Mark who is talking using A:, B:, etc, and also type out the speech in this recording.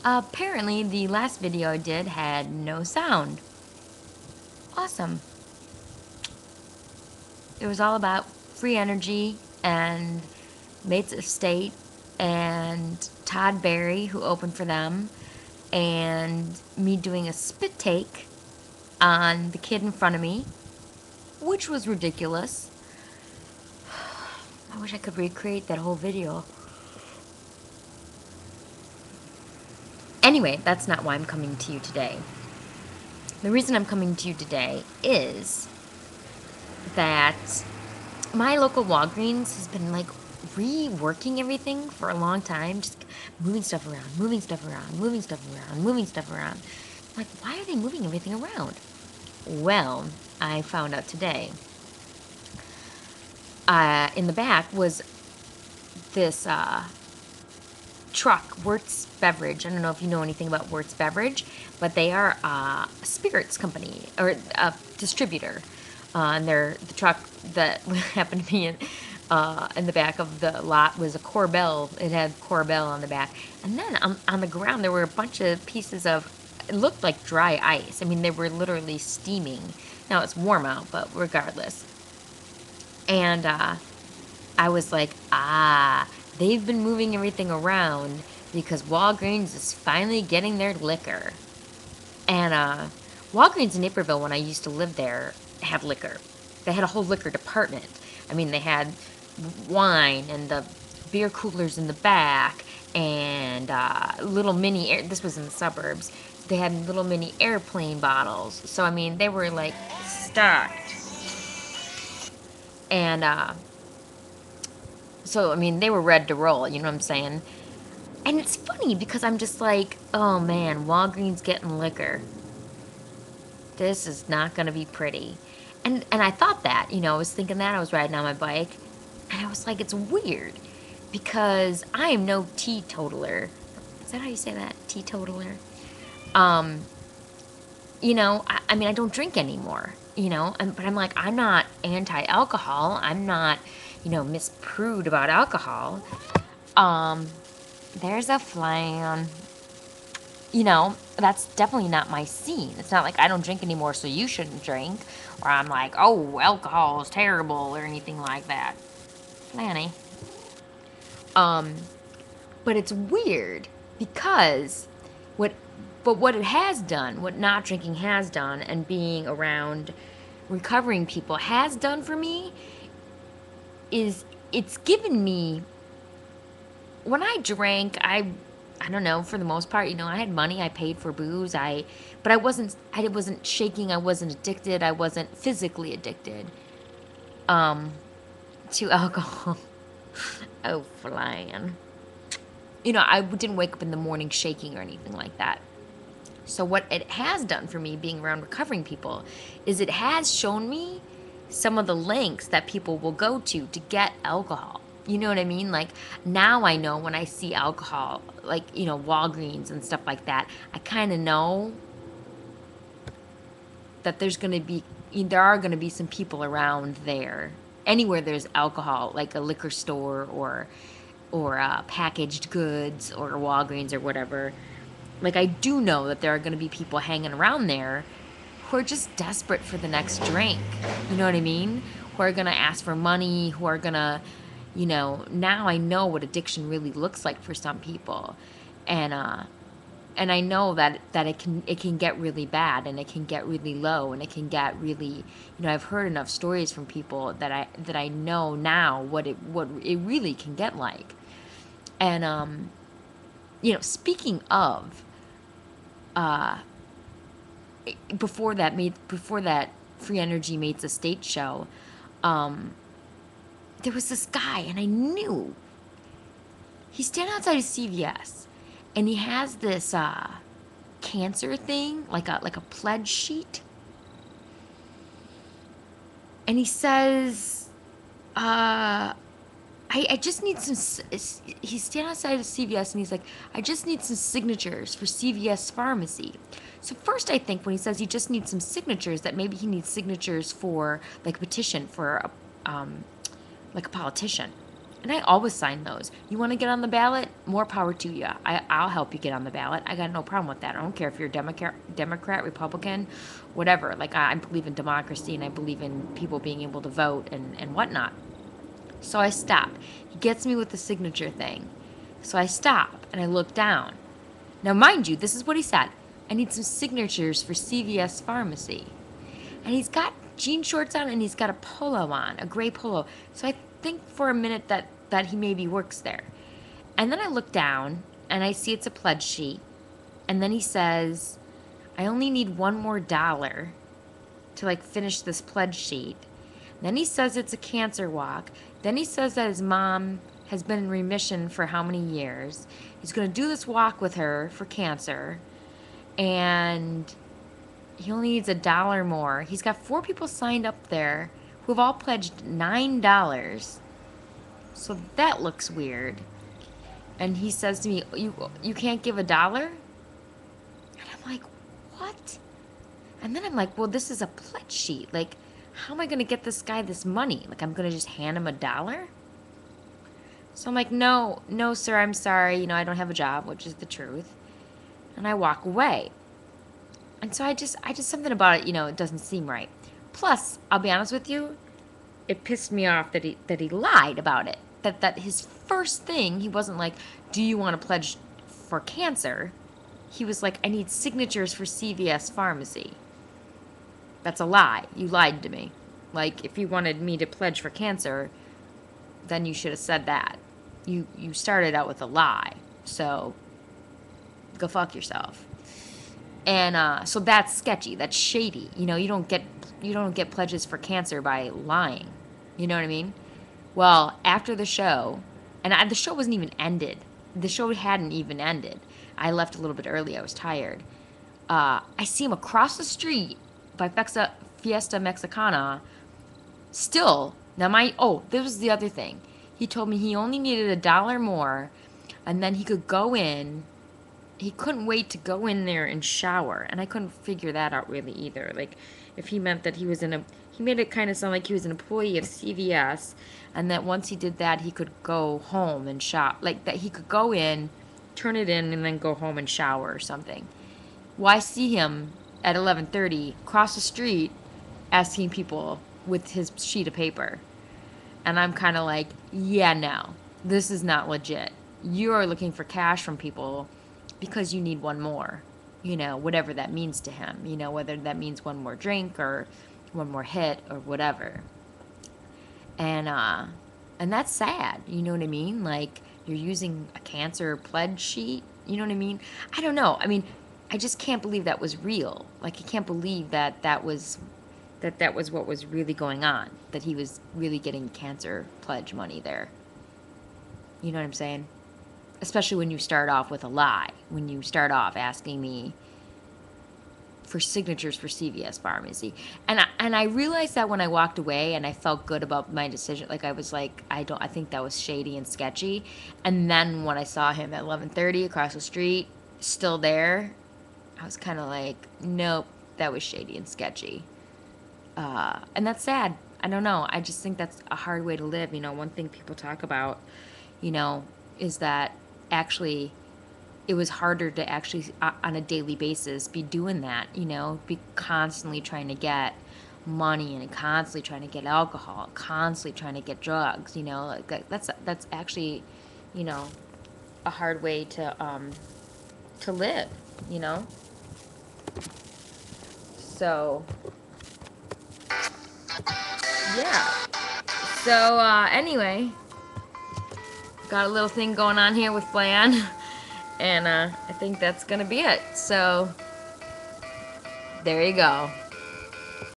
A: Apparently, the last video I did had no sound. Awesome. It was all about free energy and Mates Estate and Todd Berry, who opened for them, and me doing a spit take on the kid in front of me, which was ridiculous. I wish I could recreate that whole video. Anyway, that's not why I'm coming to you today. The reason I'm coming to you today is that my local Walgreens has been like reworking everything for a long time, just moving stuff around, moving stuff around, moving stuff around, moving stuff around. Like, why are they moving everything around? Well, I found out today. In the back was this truck, Wertz Beverage. I don't know if you know anything about Wertz Beverage, but they are a spirits company or a distributor. And the truck that happened to be in the back of the lot was a Corbel. It had Corbel on the back. And then on the ground, there were a bunch of pieces of, it looked like dry ice. I mean, they were literally steaming. Now it's warm out, but regardless. And I was like, they've been moving everything around because Walgreens is finally getting their liquor. And Walgreens in Naperville, when I used to live there, had liquor. They had a whole liquor department. I mean, they had wine and the beer coolers in the back and little mini air. This was in the suburbs. They had little mini airplane bottles. So, I mean, they were like stocked. And so, I mean, they were ready to roll, you know what I'm saying? And it's funny because I'm just like, oh man, Walgreens getting liquor. This is not going to be pretty. And I thought that, I was thinking that. I was riding on my bike. And I was like, it's weird. Because I am no teetotaler. Is that how you say that? Teetotaler? Um, I mean, I don't drink anymore, but I'm like, I'm not anti-alcohol. I'm not, Miss Prude about alcohol. There's a flan. That's definitely not my scene. It's not like I don't drink anymore, so you shouldn't drink. Or I'm like, oh, alcohol is terrible or anything like that. Flanny. But it's weird because what it has done, what not drinking has done, and being around recovering people has done for me is it's given me, when I drank, I don't know, for the most part, I had money, I paid for booze, but I wasn't shaking, I wasn't addicted, I wasn't physically addicted to alcohol. Oh, flan. I didn't wake up in the morning shaking or anything like that. So what it has done for me being around recovering people is it has shown me some of the lengths that people will go to get alcohol. You know what I mean? Like, now I know when I see alcohol, like, Walgreens and stuff like that, I kind of know that there are going to be some people around there. Anywhere there's alcohol, like a liquor store or packaged goods or Walgreens or whatever. Like, I do know that there are going to be people hanging around there who are just desperate for the next drink. You know what I mean? Who are going to ask for money, who are going to, now I know what addiction really looks like for some people. And I know that it can get really bad, and it can get really low, and it can get really, I've heard enough stories from people that I know now what it really can get like. And speaking of, before that Free Energy Mates Estate show, there was this guy, and I knew he's standing outside of CVS, and he has this cancer thing, like a pledge sheet, and he says, I just need some, he's standing outside of CVS, and he's like, I just need some signatures for CVS Pharmacy. So first I think when he says he just needs some signatures, that maybe he needs signatures for, like, a petition for like a politician. And I always sign those. You want to get on the ballot? More power to you. I'll help you get on the ballot. I got no problem with that. I don't care if you're Democrat, Republican, whatever. Like, I believe in democracy and I believe in people being able to vote and whatnot. So I stop. He gets me with the signature thing. So I stop and I look down. Now, mind you, this is what he said. I need some signatures for CVS Pharmacy. And he's got jean shorts on and he's got a polo on, a gray polo. So I think for a minute that he maybe works there. And then I look down and I see it's a pledge sheet. And then he says, I only need $1 more to like finish this pledge sheet. Then he says it's a cancer walk. Then he says that his mom has been in remission for how many years. He's going to do this walk with her for cancer. And he only needs $1 more. He's got 4 people signed up there who have all pledged $9. So that looks weird. And he says to me, you can't give $1? And I'm like, what? And then I'm like, well, this is a pledge sheet. Like, how am I going to get this guy this money? Like, I'm going to just hand him $1? So I'm like, no, sir, I'm sorry. I don't have a job, which is the truth. And I walk away. And so I just something about it, it doesn't seem right. Plus, I'll be honest with you, it pissed me off that he lied about it. That his first thing, he wasn't like, do you want to pledge for cancer? He was like, I need signatures for CVS Pharmacy. That's a lie. You lied to me. Like, if you wanted me to pledge for cancer, then you should have said that. You started out with a lie. So, go fuck yourself. And so that's sketchy. That's shady. You don't get pledges for cancer by lying. You know what I mean? Well, after the show, and the show wasn't even ended. The show hadn't even ended. I left a little bit early. I was tired. I see him across the street by Fiesta Mexicana. Still, now this was the other thing. He told me he only needed $1 more, and then he could go in. He couldn't wait to go in there and shower, and I couldn't figure that out really either. Like, if he meant that he made it kind of sound like he was an employee of CVS, and that once he did that, he could go home and shop. Like, that he could go in, turn it in, and then go home and shower or something. Well, I see him at 11:30 across the street asking people with his sheet of paper. And I'm kind of like, yeah, no, this is not legit. You are looking for cash from people because you need $1 more, whatever that means to him, whether that means 1 more drink or 1 more hit or whatever. And that's sad, you know what I mean? Like, you're using a cancer pledge sheet, you know what I mean? I don't know. I mean, I just can't believe that was real. Like, I can't believe that was what was really going on, that he was really getting cancer pledge money there. You know what I'm saying? Especially when you start off with a lie, when you start off asking me for signatures for CVS Pharmacy. And I realized that when I walked away, and I felt good about my decision. Like, I was like, I think that was shady and sketchy. And then when I saw him at 11:30 across the street, still there, I was kind of like, nope, that was shady and sketchy. And that's sad. I don't know. I just think that's a hard way to live. One thing people talk about, is that actually it was harder to actually on a daily basis be doing that, be constantly trying to get money and constantly trying to get alcohol, constantly trying to get drugs, like that's actually, a hard way to live, So, yeah. So, anyway, got a little thing going on here with flan, and I think that's gonna be it. So, there you go.